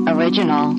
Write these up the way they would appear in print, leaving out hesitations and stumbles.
Original.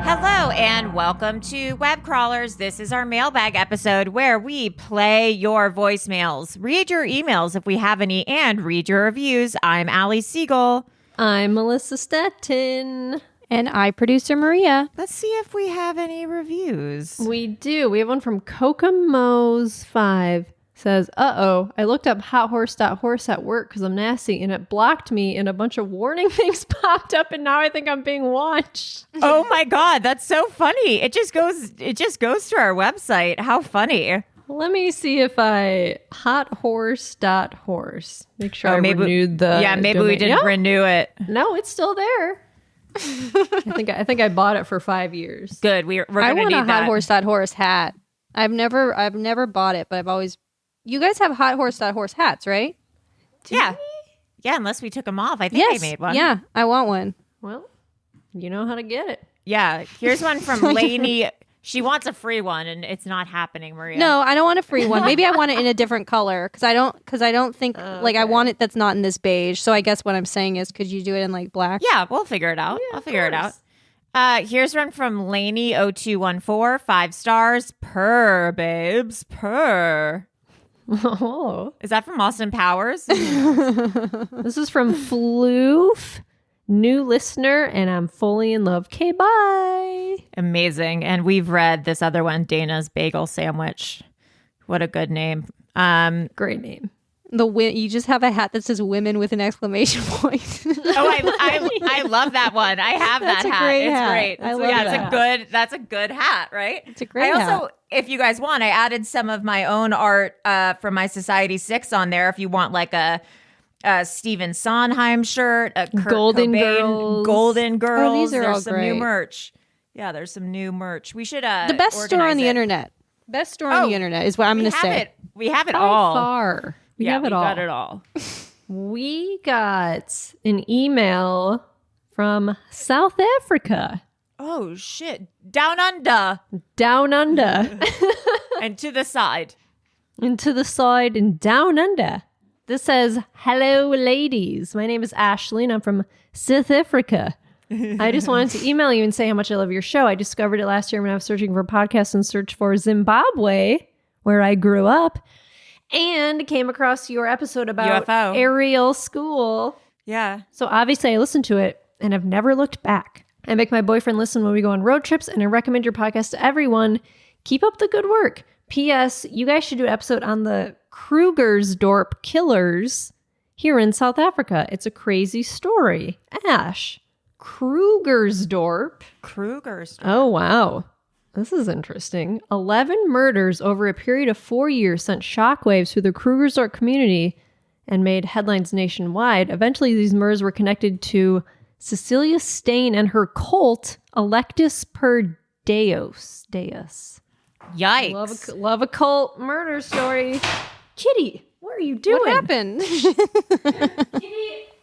Hello and welcome to Web Crawlers. This is our mailbag episode where we play your voicemails, read your emails if we have any, and read your reviews. I'm Allie Siegel. I'm Melissa Stettin. And I, producer Maria. Let's see if we have any reviews. We do. We have one from Kokomo's5. Says, I looked up hothorse.horse at work because I'm nasty and it blocked me and a bunch of warning things popped up and now I think I'm being watched. Oh my God, that's so funny. It just goes to our website. How funny. Let me see if I hothorse.horse. Make sure I renewed the maybe domain. we didn't renew it. No, it's still there. I think I bought it for 5 years. Good. We're gonna need that. I want a hothorse.horse hat. I've never bought it, but I've always. You guys have hothorse.horse hats, right? Yeah. Yeah, unless we took them off. I think I made one. Yeah, I want one. Well, you know how to get it. Yeah. Here's one from Lainey. She wants a free one, and it's not happening, Maria. No, I don't want a free one. Maybe I want it in a different color because I don't think I want it that's not in this beige. So I guess what I'm saying is, could you do it in like black? Yeah, we'll figure it out. I'll figure it out. Here's one from Lainey0214, 5 stars. Purr, babes, purr. Oh, is that from Austin Powers? This is from Floof, new listener, and I'm fully in love. Okay, bye. Amazing. And we've read this other one, Dana's Bagel Sandwich. What a good name. Great name. You just have a hat that says "women" with an exclamation point. I love that one. I have that hat. It's great. I love that. That's a good hat, right? It's a great hat. If you guys want, I added some of my own art from my Society 6 on there. If you want like a Stephen Sondheim shirt, a Kurt Golden Cobain, Girls. Golden Girls. Oh, these are all there's some great. New merch. Yeah, there's some new merch. We should the best store on the internet. Best store on the internet is what I'm going to say. We have it By all. Far. We got it all. We got an email from South Africa. Oh, shit. Down under. Down under. And to the side. And to the side and down under. This says, hello, ladies. My name is Ashley and I'm from South Africa. I just wanted to email you and say how much I love your show. I discovered it last year when I was searching for podcasts and searched for Zimbabwe, where I grew up, and came across your episode about UFO. aerial school. Yeah. So obviously I listened to it and I've never looked back. I make my boyfriend listen when we go on road trips and I recommend your podcast to everyone. Keep up the good work. P.S. You guys should do an episode on the Krugersdorp killers here in South Africa. It's a crazy story. Ash. Krugersdorp. Oh, wow. This is interesting. 11 murders over a period of 4 years sent shockwaves through the Krugersdorp community and made headlines nationwide. Eventually, these murders were connected to Cecilia Stain and her cult, Electus per Deus. Yikes. Love a cult murder story. Kitty, what are you doing? What happened? Kitty,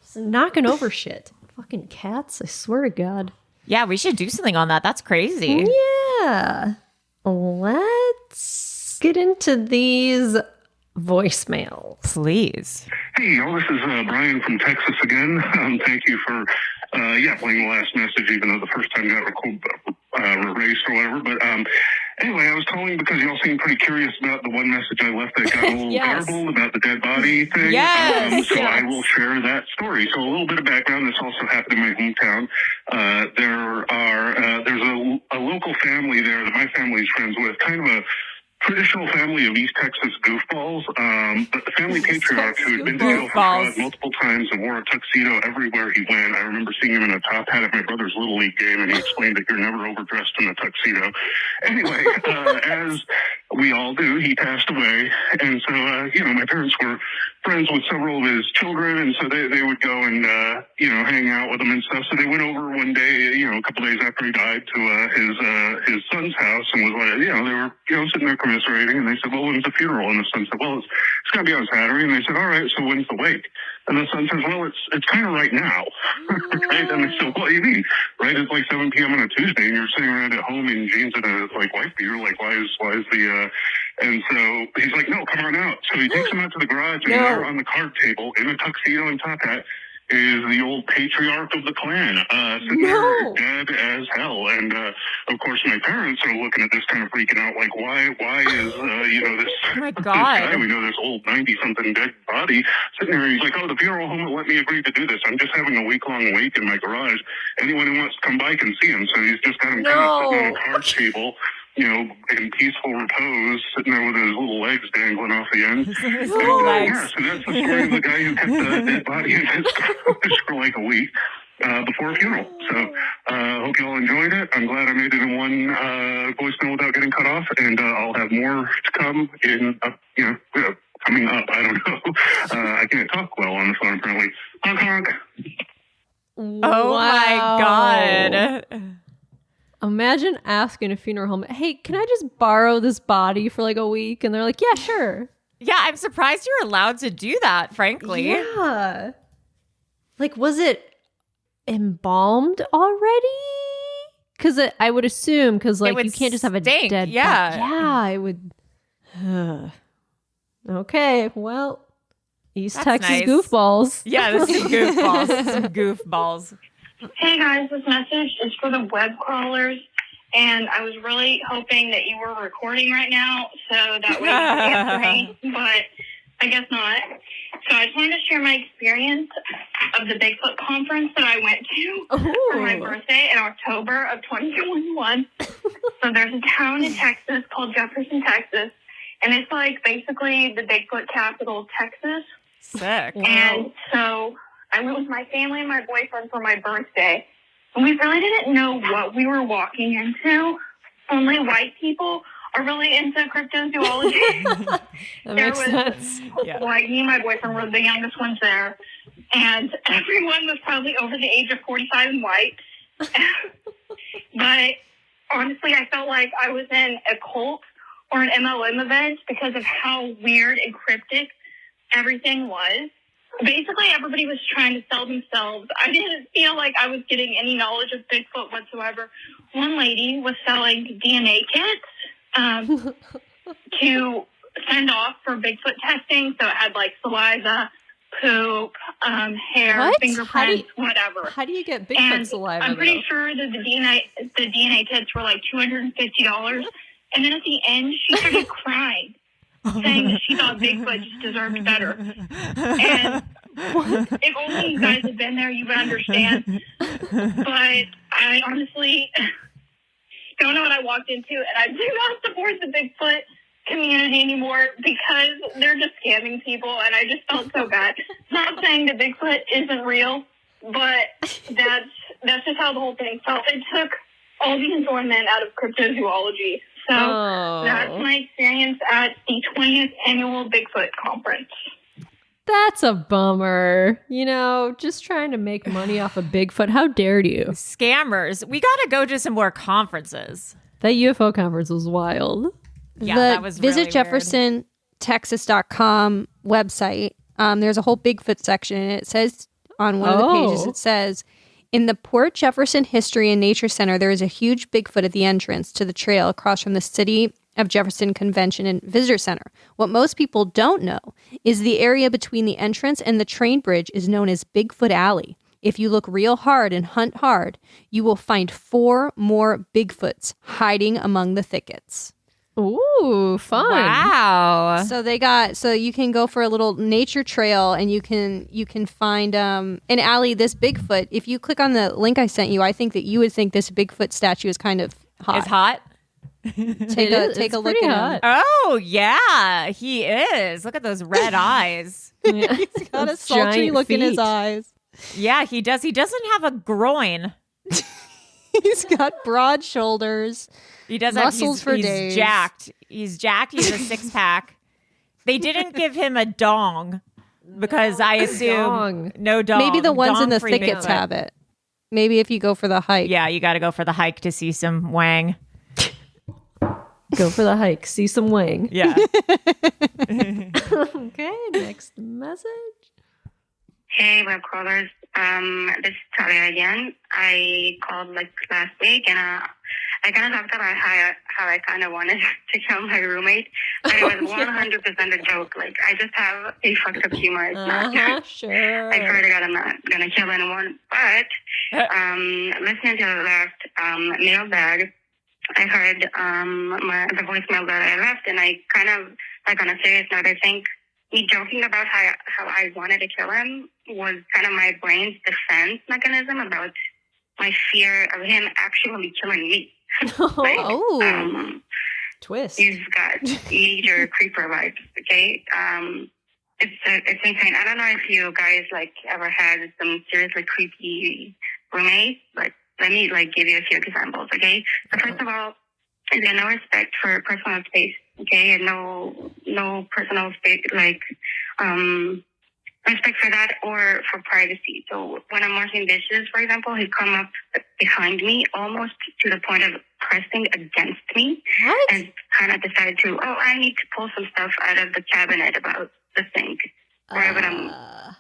just knocking over shit. Fucking cats, I swear to God. Yeah, we should do something on that. That's crazy. Yeah. Let's get into these voicemails. Please. Hey, y'all, this is Brian from Texas again. Thank you for, playing the last message, even though the first time got erased or whatever. But anyway, I was calling because y'all seemed pretty curious about the one message I left that got a little garbled about the dead body thing. Yes. I will share that story. So a little bit of background. This also happened in my hometown. There's a local family there that my family's friends with, kind of a traditional family of East Texas goofballs, but the family patriarch who had been to jail for fraud multiple times and wore a tuxedo everywhere he went. I remember seeing him in a top hat at my brother's Little League game, and he explained that you're never overdressed in a tuxedo. Anyway, as we all do, he passed away, and so, my parents were friends with several of his children, and so they would go and, hang out with him and stuff. So they went over one day, a couple days after he died, to his son's house, and was like, they were, sitting there commiserating, and they said, well, when's the funeral? And the son said, well, it's going to be on Saturday. And they said, all right, so when's the wake? And the son says, well, it's kind of right now. right? And I said, what do you mean? Right? It's like 7 p.m. on a Tuesday, and you're sitting around at home in jeans and a like wife beater. Like, why is the And so he's like, no, come on out. So he takes him out to the garage, and there on the card table in a tuxedo and top hat is the old patriarch of the clan, sitting there dead as hell. And of course, my parents are looking at this, kind of freaking out, like, why is this, Oh my this God. guy, we know this old 90-something dead body sitting there. He's like, oh, the funeral home will let me agree to do this. I'm just having a week-long wake in my garage. Anyone who wants to come by can see him. So he's just got him kind of sitting on a card table, in peaceful repose, sitting there with his little legs dangling off the end. His little legs. Yeah, so that's the story of the guy who kept the dead body in his garage for like a week before a funeral. So hope you all enjoyed it. I'm glad I made it in one voicemail without getting cut off, and I'll have more to come in, coming up. I don't know. I can't talk well on the phone, apparently. Honk, honk. Oh my God. Imagine asking a funeral home, hey, can I just borrow this body for like a week? And they're like, yeah, sure. Yeah, I'm surprised you're allowed to do that, frankly. Yeah. Like, was it embalmed already? Because I would assume, because like you can't just have a dead body. Yeah, it would. Okay, well, East That's Texas nice. goofballs. Yeah, this is goofballs. Some goofballs. Hey guys, this message is for the web crawlers, and I was really hoping that you were recording right now so that way you could answer me, but I guess not. So I just wanted to share my experience of the Bigfoot conference that I went to for my birthday in October of 2021. So there's a town in Texas called Jefferson, Texas, and it's like basically the Bigfoot capital of Texas. Sick. And so I went with my family and my boyfriend for my birthday. And we really didn't know what we were walking into. Only white people are really into cryptozoology. That makes sense. Yeah. Like, me and my boyfriend were the youngest ones there. And everyone was probably over the age of 45 and white. But honestly, I felt like I was in a cult or an MLM event because of how weird and cryptic everything was. Basically, everybody was trying to sell themselves. I didn't feel like I was getting any knowledge of Bigfoot whatsoever. One lady was selling DNA kits to send off for Bigfoot testing. So it had like saliva, poop, hair, What? fingerprints, whatever. How do you get Bigfoot And saliva? I'm pretty sure that the DNA kits were like $250. And then at the end, she started crying, saying that she thought Bigfoot just deserved better. And if only you guys had been there, you would understand. But I honestly don't know what I walked into, and I do not support the Bigfoot community anymore because they're just scamming people, and I just felt so bad. Not saying that Bigfoot isn't real, but that's just how the whole thing felt. It took all the enjoyment out of cryptozoology. So that's my experience at the 20th annual Bigfoot conference. That's a bummer. Just trying to make money off of Bigfoot. How dare you? Scammers. We got to go to some more conferences. That UFO conference was wild. Yeah, The that was Visit really weird. JeffersonTexas.com website. There's a whole Bigfoot section, and it says on one of the pages, it says, in the Port Jefferson History and Nature Center, there is a huge Bigfoot at the entrance to the trail across from the City of Jefferson Convention and Visitor Center. What most people don't know is the area between the entrance and the train bridge is known as Bigfoot Alley. If you look real hard and hunt hard, you will find 4 more Bigfoots hiding among the thickets. Ooh, fun. Wow. So you can go for a little nature trail, and you can find an alley. This Bigfoot, if you click on the link I sent you, I think that you would think this Bigfoot statue is kind of hot. It's hot? Take a look pretty at him. Oh, yeah. He is. Look at those red eyes. Yeah. He's got a Those sultry giant look in his feet. eyes. Yeah, he does. He doesn't have a groin. He's got broad shoulders. He does Muscles have for he's days. jacked. He's jacked. He's a 6-pack. They didn't give him a dong because I assume dong. no dong. Maybe the ones in the Dong-free thickets Bigfoot. have it. Maybe if you go for the hike. Yeah, you got to go for the hike to see some wang. Go for the hike. See some wang. Yeah. Okay, next message. Hey, web crawlers. this is Talia again. I called like last week, and I kind of talked about how I kind of wanted to kill my roommate, but it was 100% a joke. Like, I just have a fucked up humor. It's not. Sure. I swear to God, I'm not gonna kill anyone. But listening to the last mailbag, I heard the voicemail that I left, and I kind of, like, on a serious note, I think me joking about how I wanted to kill him was kind of my brain's defense mechanism about my fear of him actually killing me. Like, twist. He's got major creeper vibes, okay? It's insane. I don't know if you guys, like, ever had some seriously creepy roommates, but let me, like, give you a few examples, okay? So first of all, is there no respect for personal space, okay? And no personal space, like, respect for that or for privacy. So when I'm washing dishes, for example, he'd come up behind me almost to the point of pressing against me. What? And kind of decide to, I need to pull some stuff out of the cabinet about the sink wherever I'm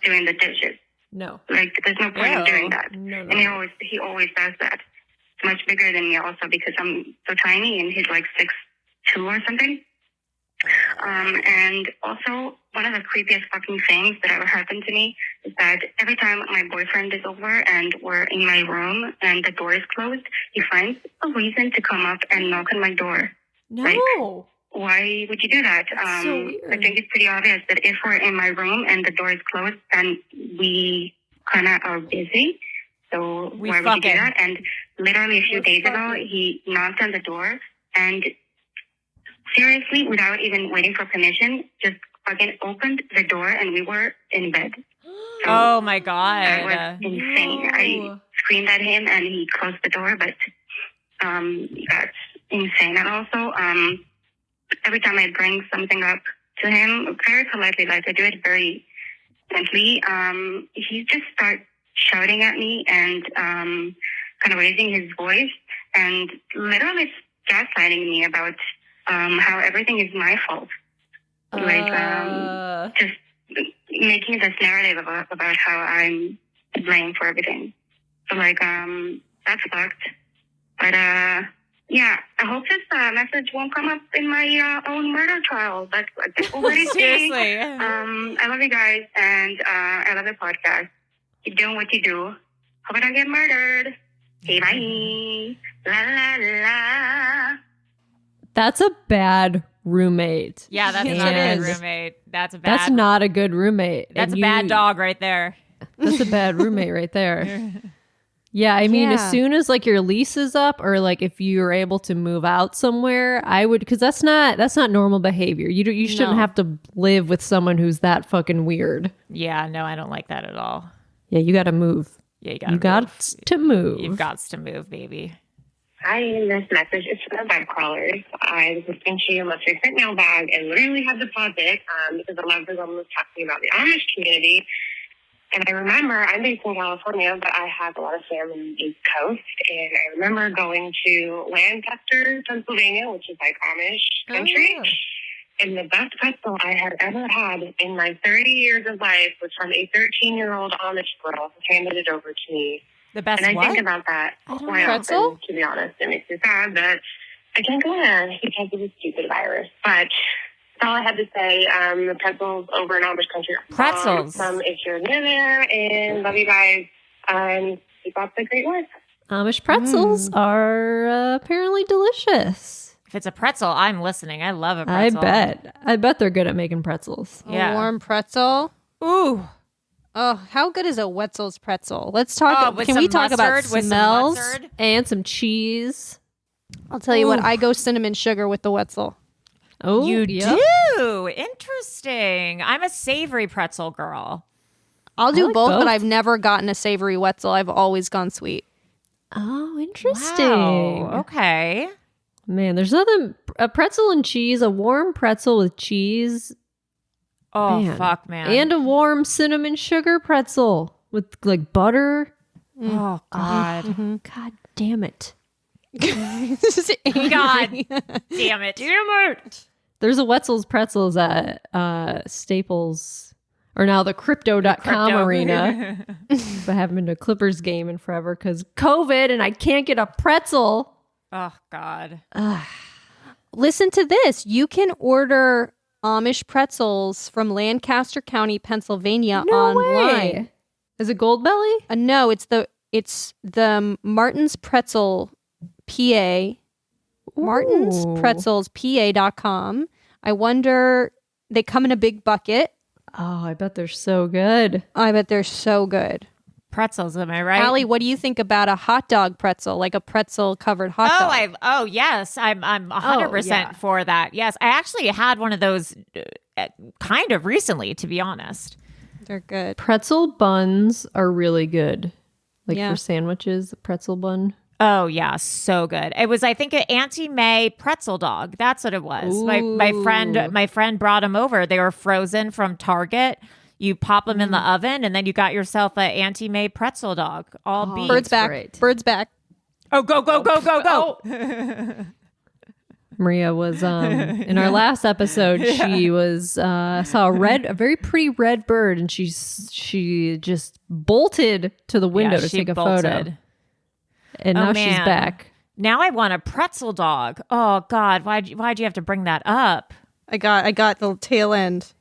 doing the dishes. No. Like, there's no point in doing that. No. And he always does that. It's much bigger than me also because I'm so tiny and he's like 6'2" or something. And also, one of the creepiest fucking things that ever happened to me is that every time my boyfriend is over and we're in my room and the door is closed, he finds a reason to come up and knock on my door. No. Like, why would you do that? So weird. I think it's pretty obvious that if we're in my room and the door is closed, then we kind of are busy. So why would you do that? And literally a few days ago, he knocked on the door and seriously, without even waiting for permission, just fucking opened the door and we were in bed. So oh my God. that was insane. I screamed at him and he closed the door, but that's insane. And also, every time I bring something up to him, very politely, like I do it very gently, he just starts shouting at me and kind of raising his voice and literally gaslighting me about how everything is my fault. Like, just making this narrative about how I'm to blame for everything. So, like, that's fucked. But, yeah, I hope this message won't come up in my own murder trial. That's like already Seriously. I love you guys, and I love the podcast. Keep doing what you do. Hope I don't get murdered. Okay, bye. La, la, la. That's a bad roommate. Yeah, that's not a good roommate. That's That's not a good roommate. That's And a bad dog right there. That's a bad roommate right there. Yeah, I mean, as soon as like your lease is up, or like if you're able to move out somewhere, I would, because that's not normal behavior. You shouldn't have to live with someone who's that fucking weird. Yeah, no, I don't like that at all. Yeah, you got to move. Yeah, you got to move. You've got to move, baby. Hi, this message is for the Webcrawlers. I was listening to your most recent mailbag and literally had to pause it because a lovely woman was talking about the Amish community. And I remember, I'm based in California, but I have a lot of family on the East Coast. And I remember going to Lancaster, Pennsylvania, which is like Amish country. Oh, yeah. And the best pretzel I had ever had in my 30 years of life was from a 13-year-old Amish girl who handed it over to me. The best and I what? think about that quite pretzel? often, to be honest. It makes me sad that I can't go there because of the stupid virus. But that's all I had to say. The pretzels over in Amish country. Pretzels. If you're near there, and love you guys. Keep up the great work. Amish pretzels are apparently delicious. If it's a pretzel, I'm listening. I love a pretzel. I bet they're good at making pretzels. Yeah. A warm pretzel. Ooh. Oh, how good is a Wetzel's pretzel? Let's talk. With Can some we talk about mustard, with some smells? mustard? And some cheese. I'll tell you what. I go cinnamon sugar with the Wetzel. Oh, You yep. do? Interesting. I'm a savory pretzel girl. I'll do like both, both. but I've never gotten a savory Wetzel. I've always gone sweet. Oh, interesting. Wow. Okay. Man, there's nothing. A pretzel and cheese, a warm pretzel with cheese. Oh, Man. fuck, man. And a warm cinnamon sugar pretzel with like butter. oh, God. Mm-hmm. God damn it. This is God angry. damn it. Damn it. There's a Wetzel's Pretzels at Staples Or now the crypto.com Crypto. arena. But I haven't been to a Clippers game in forever because COVID and I can't get a pretzel. Oh, God. Listen to this. You can order Amish pretzels from Lancaster County, Pennsylvania online. Way. Is it Goldbelly? No, it's the Martin's Pretzel PA. Martin'sPretzelsPA.com. I wonder, they come in a big bucket. Oh, I bet they're so good. I bet they're so good. Pretzels, am I right? Allie, what do you think about a hot dog pretzel, like a pretzel covered hot dog? Yes, I'm 100% for that. Yes, I actually had one of those kind of recently, to be honest. They're good. Pretzel buns are really good. Like Yeah. for sandwiches, the pretzel bun. Oh yeah, so good. It was, I think, an Auntie May pretzel dog. That's what it was. My friend brought them over. They were frozen from Target. You pop them in the oven, and then you got yourself an Auntie May pretzel dog. All beef. Bird's back. great. Bird's back. Oh, go. Maria was in our last episode. She was saw a very pretty red bird, and she just bolted to the window to she take a bolted. photo. And now she's man. back. Now I want a pretzel dog. Oh God, why'd you have to bring that up? I got the tail end.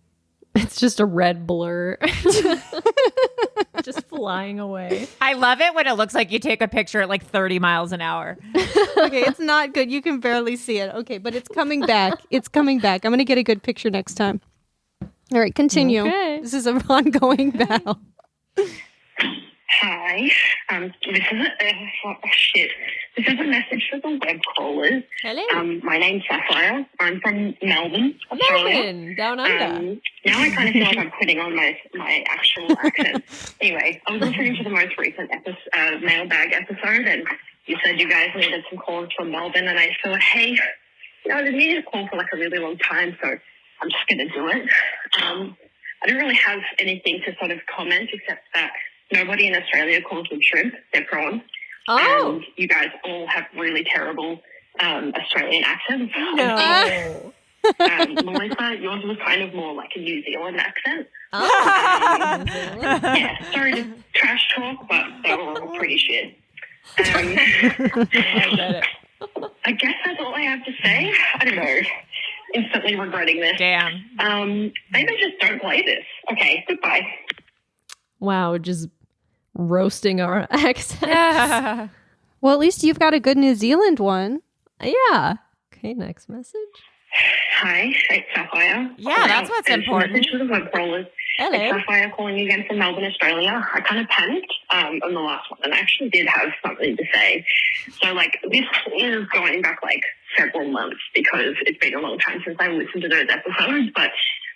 It's just a red blur, just flying away. I love it when it looks like you take a picture at like 30 miles an hour. Okay, it's not good. You can barely see it. Okay, but it's coming back. It's coming back. I'm going to get a good picture next time. All right, continue. Okay. This is an ongoing battle. Hi. This is a message for the web crawlers. Hello. My name's Sapphire. I'm from Melbourne, Australia. Melbourne, down under. Now I kind of feel like I'm putting on my actual accent. Anyway, I was listening to the most recent mailbag episode, and you said you guys needed some calls from Melbourne, and I thought, hey, I've been needing a call for like a really long time, so I'm just going to do it. I don't really have anything to sort of comment except that nobody in Australia calls them shrimp. They're prawns. Oh. And you guys all have really terrible Australian accents. No. Melissa, yours was kind of more like a New Zealand accent. Oh. Yeah, sorry to trash talk, but they were all pretty shit. I get it. I guess that's all I have to say. I don't know. Instantly regretting this. Damn. Maybe just don't play this. Okay, goodbye. Wow, just roasting our accents. Yeah. Well, at least you've got a good New Zealand one. Yeah. Okay, next message. Hi, it's Sapphire. Yeah, that's what's important. Message for the web crawlers. Hello. It's Sapphire calling again from Melbourne, Australia. I kind of panicked on the last one, and I actually did have something to say. So, this is going back, several months, because it's been a long time since I listened to those episodes, but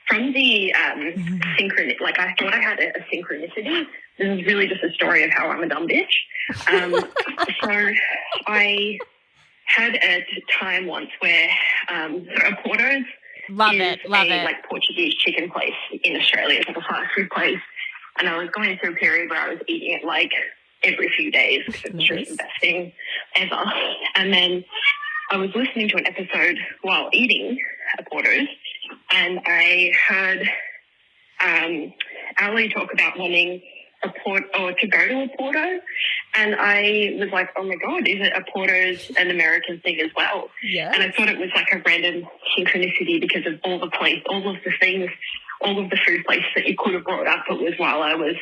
from the synchronicity, I thought I had a synchronicity. This is really just a story of how I'm a dumb bitch. So I had a time once where a Porto's Love is it. Portuguese chicken place in Australia. It's like a fast food place. And I was going through a period where I was eating it every few days because it's just the best thing ever. And then I was listening to an episode while eating a Porto's, and I heard Ali talk about wanting to go to a Porto, and I was like, oh my God, is it a Porto's an American thing as well? Yeah. And I thought it was a random synchronicity because of all of the things, all of the food places that you could have brought up. It was while I was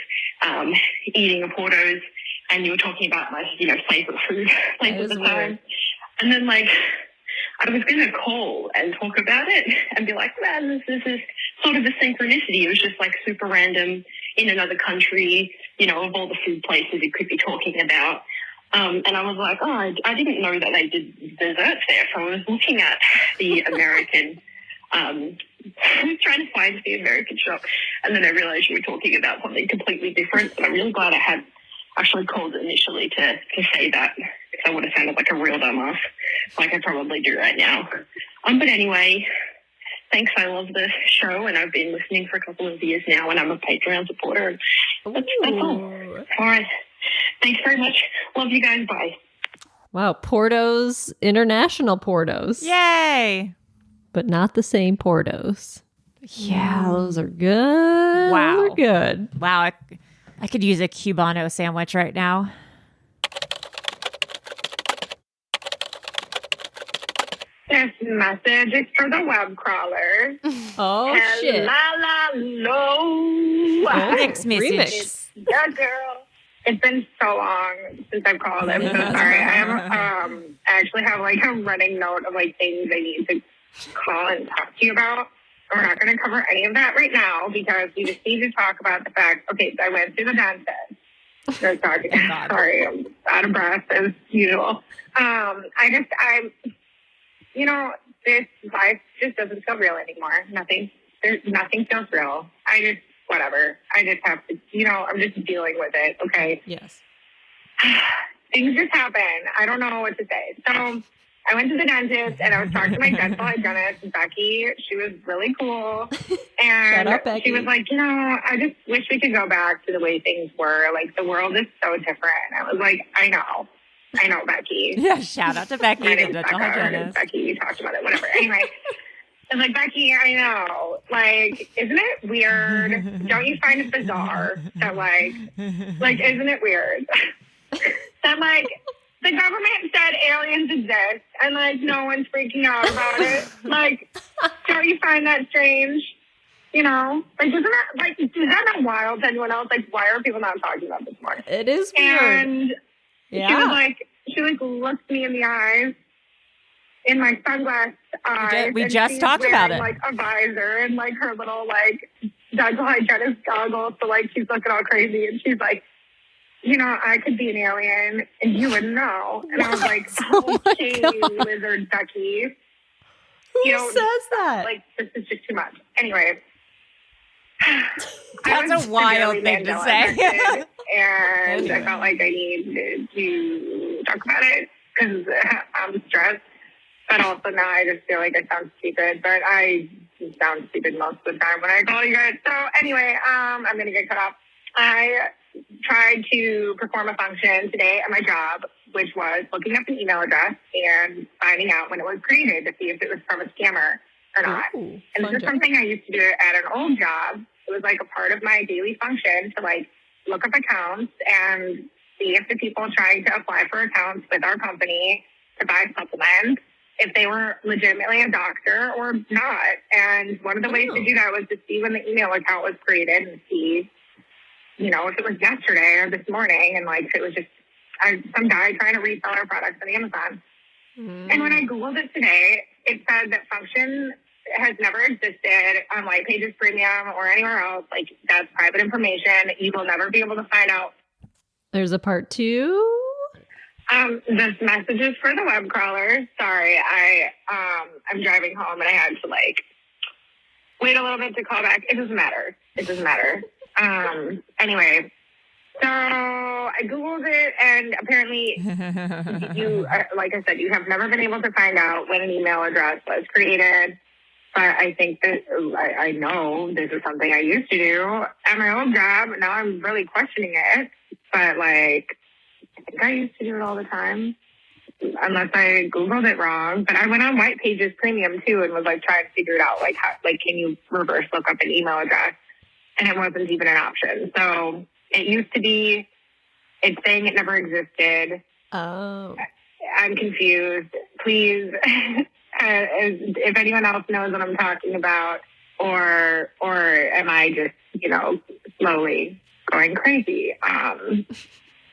eating a Porto's, and you were talking about my favorite food place at the time. And then I was going to call and talk about it and be like, man, this is sort of a synchronicity. It was just super random in another country, of all the food places you could be talking about. And I was like, I didn't know that they did desserts there. So I was looking at the American, I was trying to find the American shop. And then I realized you were talking about something completely different. And I'm really glad I had actually called initially to say that, because I would have sounded like a real dumbass, like I probably do right now. But anyway, thanks. I love the show, and I've been listening for a couple of years now, and I'm a Patreon supporter. That's all. All right. Thanks very much. Love you guys. Bye. Wow, Porto's, international Porto's. Yay. But not the same Porto's. Yeah, those are good. Wow. Those are good. Wow. I could use a Cubano sandwich right now. This message is for the web crawler. Oh, shit. Hello. Next message. remix. Yeah, girl. It's been so long since I've called. I'm so sorry. I actually have like a running note of like things I need to call and talk to you about. We're not going to cover any of that right now because we just need to talk about the fact. Okay, so I went to the dentist. Sorry, I'm out of breath as usual. This life just doesn't feel real anymore. Nothing feels real. Whatever. I just have to, I'm just dealing with it. Okay. Yes. Things just happen. I don't know what to say. So I went to the dentist and I was talking to my dental hygienist, Becky. She was really cool. And Shut up, Becky. She was like, I just wish we could go back to the way things were. Like, the world is so different. I was like, I know, Becky. Yeah, shout out to Becky, My the name's dental Becca, hygienist. Becky, we talked about it, whatever. Anyway, I was like, Becky, I know. Like, isn't it weird? Don't you find it bizarre that, like, isn't it weird? That, like, the government said aliens exist, and, like, no one's freaking out about it. Like, don't you find that strange? Like, isn't that, like, is that not wild to anyone else? Like, why are people not talking about this more? It is weird. And Yeah. she looked me in the eyes, in my sunglass eyes. We and just she's talked about wearing, it. like, a visor and, like, her little, like, dental hygienist goggles. So, like, she's looking all crazy. And she's like, I could be an alien and you wouldn't know. And I was like, okay, lizard Becky. Who says that? Like, this is just too much. Anyway. That's a wild thing to say. And I felt like I needed to talk about it because I'm stressed. But also now I just feel like I sound stupid. But I sound stupid most of the time when I call you guys. So anyway, I'm going to get cut off. I tried to perform a function today at my job, which was looking up an email address and finding out when it was created to see if it was from a scammer or not. Ooh, and this is something I used to do at an old job. It was like a part of my daily function to like look up accounts and see if the people trying to apply for accounts with our company to buy supplements, if they were legitimately a doctor or not. And one of the ways to do that was to see when the email account was created and see, if it was yesterday or this morning, and like if it was just some guy trying to resell our products on Amazon. And when I Googled it today, it said that function has never existed on White Pages Premium or anywhere else. Like, that's private information. You will never be able to find out. There's a part 2. This message is for the web crawler. Sorry, I'm driving home and I had to like wait a little bit to call back. It doesn't matter. Anyway, so I Googled it and apparently you, like I said, you have never been able to find out when an email address was created. But I think that I know this is something I used to do at my old job. Now I'm really questioning it. But like, I think I used to do it all the time, unless I Googled it wrong. But I went on White Pages Premium too and was like trying to figure it out. Like, how, like, can you reverse look up an email address? And it wasn't even an option. So it used to be. It's saying it never existed. Oh, I'm confused. Please. If anyone else knows what I'm talking about, or am I just, slowly going crazy? I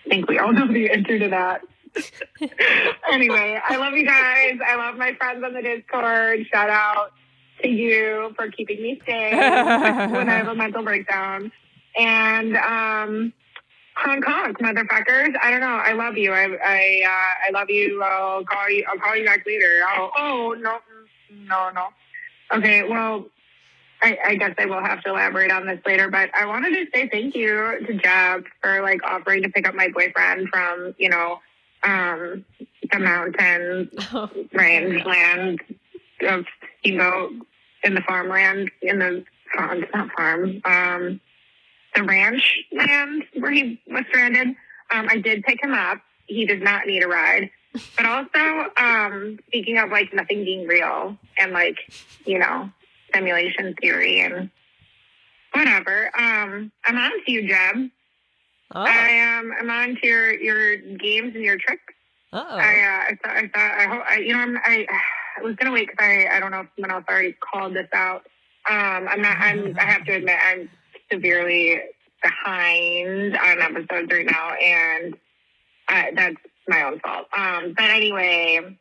think we all know the answer to that. Anyway, I love you guys. I love my friends on the Discord. Shout out to you for keeping me sane when I have a mental breakdown. And honk honk, motherfuckers. I don't know. I love you. I love you. I'll call you back later. No. Okay, well, I guess I will have to elaborate on this later, but I wanted to say thank you to Jeb for like offering to pick up my boyfriend from, the mountain rangeland of Steamboat in the farmland, the ranch land where he was stranded. I did pick him up. He did not need a ride. But also, speaking of like nothing being real and like, simulation theory and whatever. I'm on to you, Jeb. Oh. I'm on to your games and your tricks. I was gonna wait because I don't know if someone else already called this out. I have to admit I'm severely behind on episodes right now, and that's my own fault. But anyway,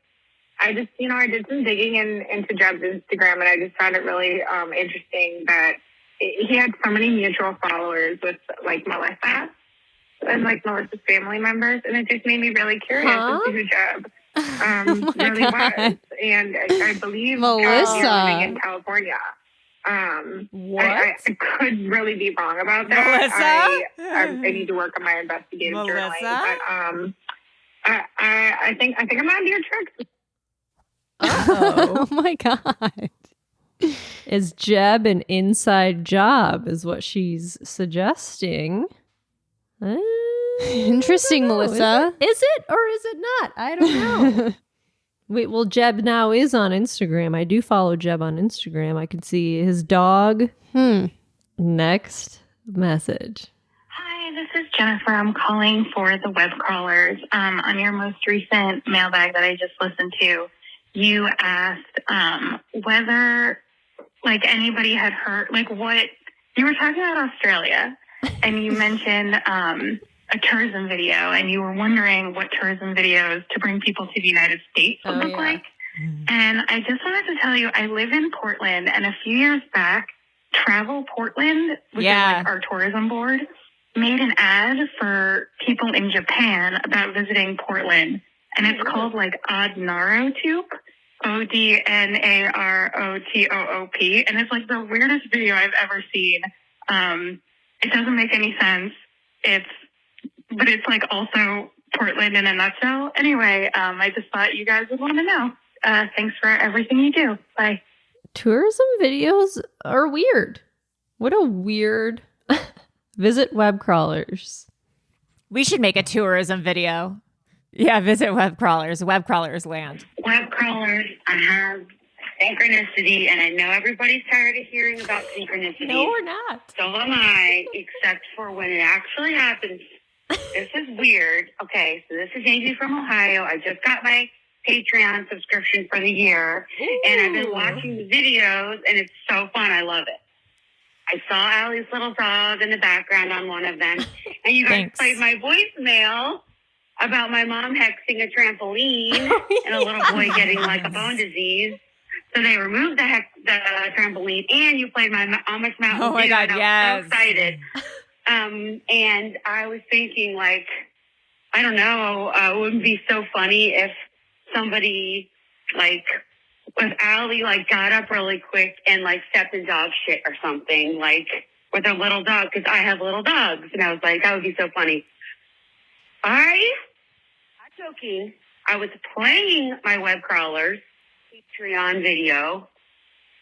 I just I did some digging into Jeb's Instagram, and I just found it really interesting that he had so many mutual followers with like Melissa and like Melissa's family members, and it just made me really curious as to who Jeb really was. And I believe Melissa you're living in California. What? I could really be wrong about Melissa? that. I need to work on my investigative journaling. But I think I'm on to your tricks. Uh-oh. Oh my God. Is Jeb an inside job, is what she's suggesting. Interesting, Melissa. Is it or is it not? I don't know. Wait, well, Jeb now is on Instagram. I do follow Jeb on Instagram. I can see his dog. Next message. Hi, this is Jennifer. I'm calling for the web crawlers. On your most recent mailbag that I just listened to, you asked whether like anybody had heard what you were talking about Australia, and you mentioned a tourism video, and you were wondering what tourism videos to bring people to the United States would look like. And I just wanted to tell you, I live in Portland, and a few years back, Travel Portland, which is like our tourism board, made an ad for people in Japan about visiting Portland, and it's called like Odnarotoop, Odnarotoop, and it's like the weirdest video I've ever seen. It doesn't make any sense. But it's like also Portland in a nutshell. Anyway, I just thought you guys would want to know. Thanks for everything you do. Bye. Tourism videos are weird. What a weird visit web crawlers. We should make a tourism video. Yeah, visit web crawlers. Web crawlers land. Web crawlers, I have synchronicity, and I know everybody's tired of hearing about synchronicity. No, we're not. So am I, except for when it actually happens. This is weird. Okay, so this is Amy from Ohio. I just got my Patreon subscription for the year, and I've been watching the videos, and it's so fun. I love it. I saw Allie's little dog in the background on one of them, and you guys played my voicemail about my mom hexing a trampoline and a little boy getting like a bone disease. So they removed the trampoline, and you played my Amish Mountain Oh my Dew, God, and I was so excited. And I was thinking, like, I don't know, it wouldn't be so funny if somebody, like, with Allie, like, got up really quick and, like, stepped in dog shit or something, like, with her little dog, because I have little dogs. And I was like, that would be so funny. Not joking. I was playing my web crawlers Patreon video.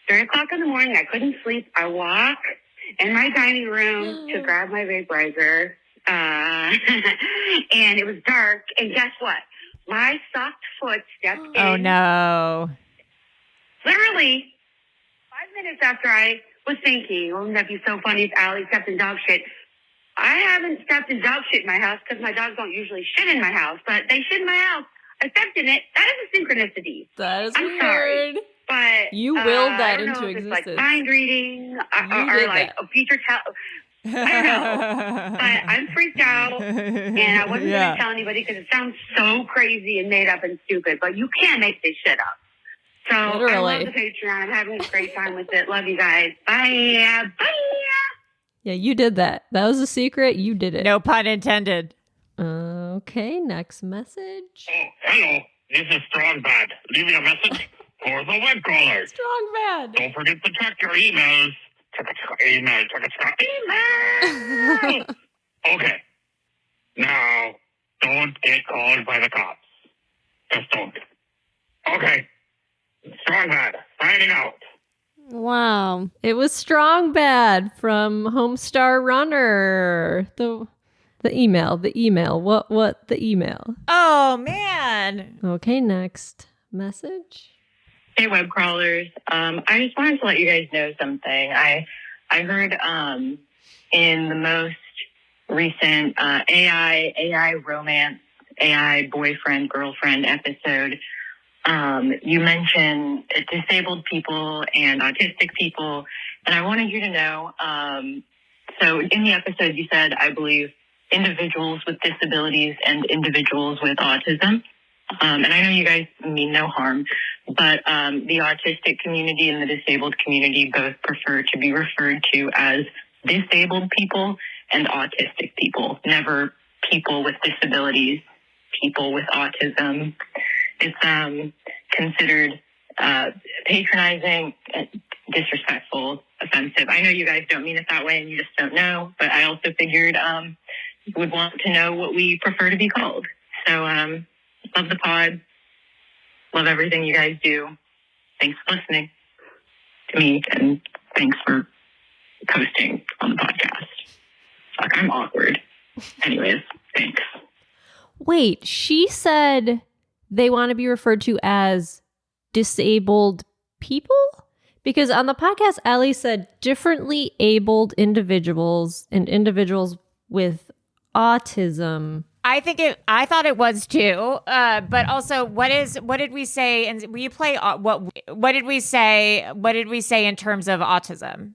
3 o'clock in the morning, I couldn't sleep. I walk in my dining room to grab my vaporizer. And it was dark. And guess what? My soft foot stepped in. Oh, no. Literally 5 minutes after I was thinking, wouldn't that be so funny if Allie stepped in dog shit? I haven't stepped in dog shit in my house because my dogs don't usually shit in my house, but they shit in my house. I stepped in it. That is a synchronicity. That is I'm weird. sorry. But You willed that I don't into know if existence. It's like mind reading or like a future I don't know. But I'm freaked out, and I wasn't going to tell anybody because it sounds so crazy and made up and stupid, but you can't make this shit up. So Literally. I love the Patreon. I'm having a great time with it. Love you guys. Bye. Bye. Yeah, you did that. That was a secret. You did it. No pun intended. Okay, next message. Oh, hello. This is Strong Bad. Leave me a message for the web crawler. Strong bad. Don't forget to check your emails. Email. Okay. Now, don't get called by the cops. Just don't. Okay. Strong Bad. Signing out. Wow. It was Strong Bad from Homestar Runner. The email. What the email? Oh, man. Okay, next message. Hey, web crawlers. I just wanted to let you guys know something. I heard in the most recent AI romance, AI boyfriend, girlfriend episode, you mentioned disabled people and autistic people. And I wanted you to know, so in the episode you said, I believe, individuals with disabilities and individuals with autism. And I know you guys mean no harm, but the autistic community and the disabled community both prefer to be referred to as disabled people and autistic people, never people with disabilities, people with autism. It's considered patronizing, disrespectful, offensive. I know you guys don't mean it that way and you just don't know, but I also figured you would want to know what we prefer to be called. So love the pod. Love everything you guys do. Thanks for listening to me, and thanks for posting on the podcast. Fuck, I'm awkward. Anyways, thanks. Wait, she said they want to be referred to as disabled people? Because on the podcast, Allie said differently abled individuals and individuals with autism. I thought it was too. But also, what did we say? And will you play what did we say? What did we say in terms of autism?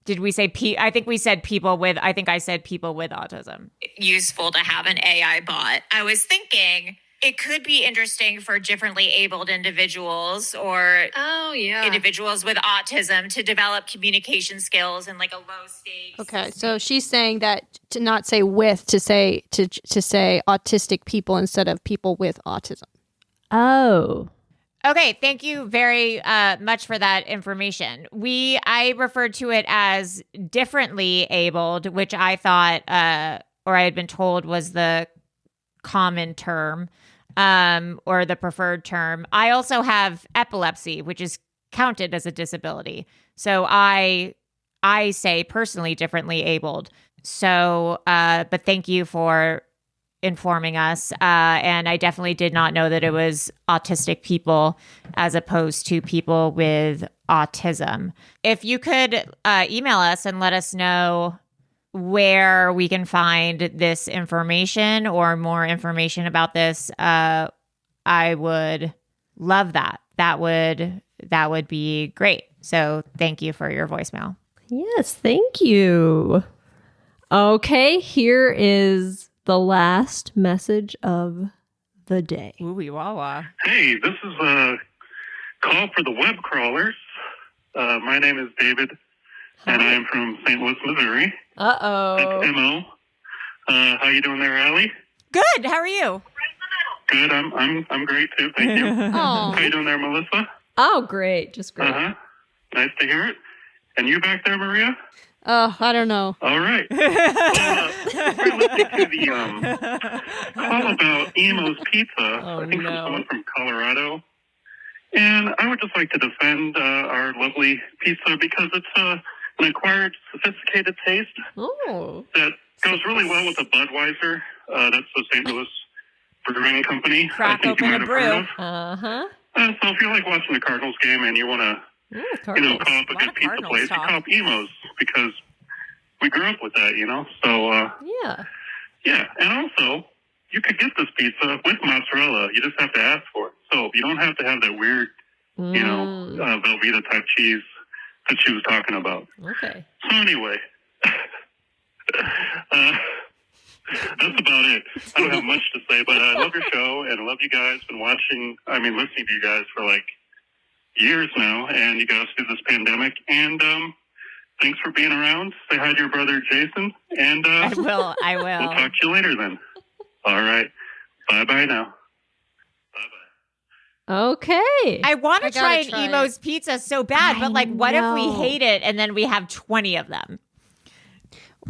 Did we say I think we said people with. I think I said people with autism. Useful to have an AI bot. I was thinking it could be interesting for differently abled individuals or individuals with autism to develop communication skills in like a low stakes. Okay, so she's saying that to not say with, to say autistic people instead of people with autism. Oh. Okay, thank you very much for that information. I referred to it as differently abled, which I thought or I had been told was the common term. Or the preferred term. I also have epilepsy, which is counted as a disability. So I say personally differently abled. So, but thank you for informing us. And I definitely did not know that it was autistic people as opposed to people with autism. If you could email us and let us know where we can find this information or more information about this, I would love that. That would be great. So thank you for your voicemail. Yes, thank you. Okay, here is the last message of the day. Ooh, wah. Hey, this is a call for the web crawlers. My name is David, and I am from St. Louis, Missouri. Uh-oh. That's MO. How you doing there, Allie? Good. How are you? Good. I'm great too. Thank you. Oh. How you doing there, Melissa? Oh, great. Just great. Nice to hear it. And you back there, Maria? Oh, I don't know. All right. Well, we're listening to the call about Emo's Pizza. I think from someone from Colorado. And I would just like to defend our lovely pizza because it's an acquired, sophisticated taste that goes really well with a Budweiser. That's the St. Louis Brewing Company. Crack open a brew. Uh-huh. So if you like watching the Cardinals game and you want to, call up a good pizza place, you call up Emo's because we grew up with that, So yeah, and also you could get this pizza with mozzarella. You just have to ask for it. So you don't have to have that weird, Velveeta type cheese that she was talking about. Okay. So anyway, that's about it. I don't have much to say, but I love your show and I love you guys. Been listening to you guys for like years now, and you got us through this pandemic. And thanks for being around. Say hi to your brother Jason, and I will. We'll talk to you later then. All right. Bye now. Okay. I want to try an Emo's Pizza so bad, but like, what if we hate it and then we have 20 of them?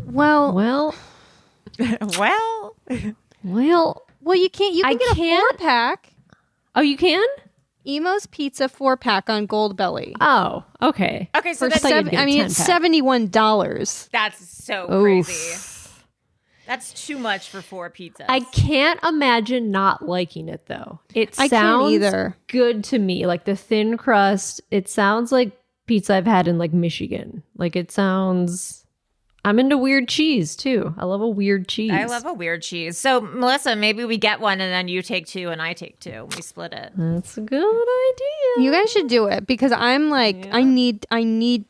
Well, you can't. You can get a 4-pack. Oh, you can? Emo's Pizza 4-pack on Goldbelly. Oh, okay. Okay, so it's $71. That's so crazy. That's too much for 4 pizzas. I can't imagine not liking it though. I can't either. Good to me. Like the thin crust, it sounds like pizza I've had in like Michigan. Like it sounds. I'm into weird cheese too. I love a weird cheese. I love a weird cheese. So Melissa, maybe we get one and then you take 2 and I take 2. We split it. That's a good idea. You guys should do it because I'm like, Yeah. I need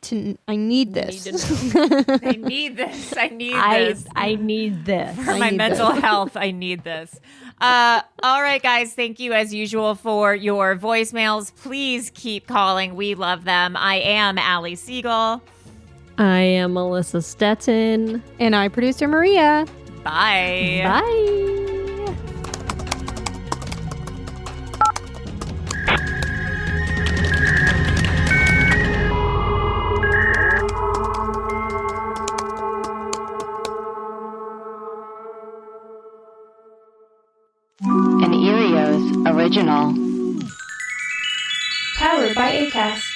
this. I need this. I need this. I need this. For my mental health, I need this. All right, guys. Thank you as usual for your voicemails. Please keep calling. We love them. I am Allie Siegel. I am Melissa Stettin. And I, producer Maria. Bye. Bye. An Erios original. Powered by Acast.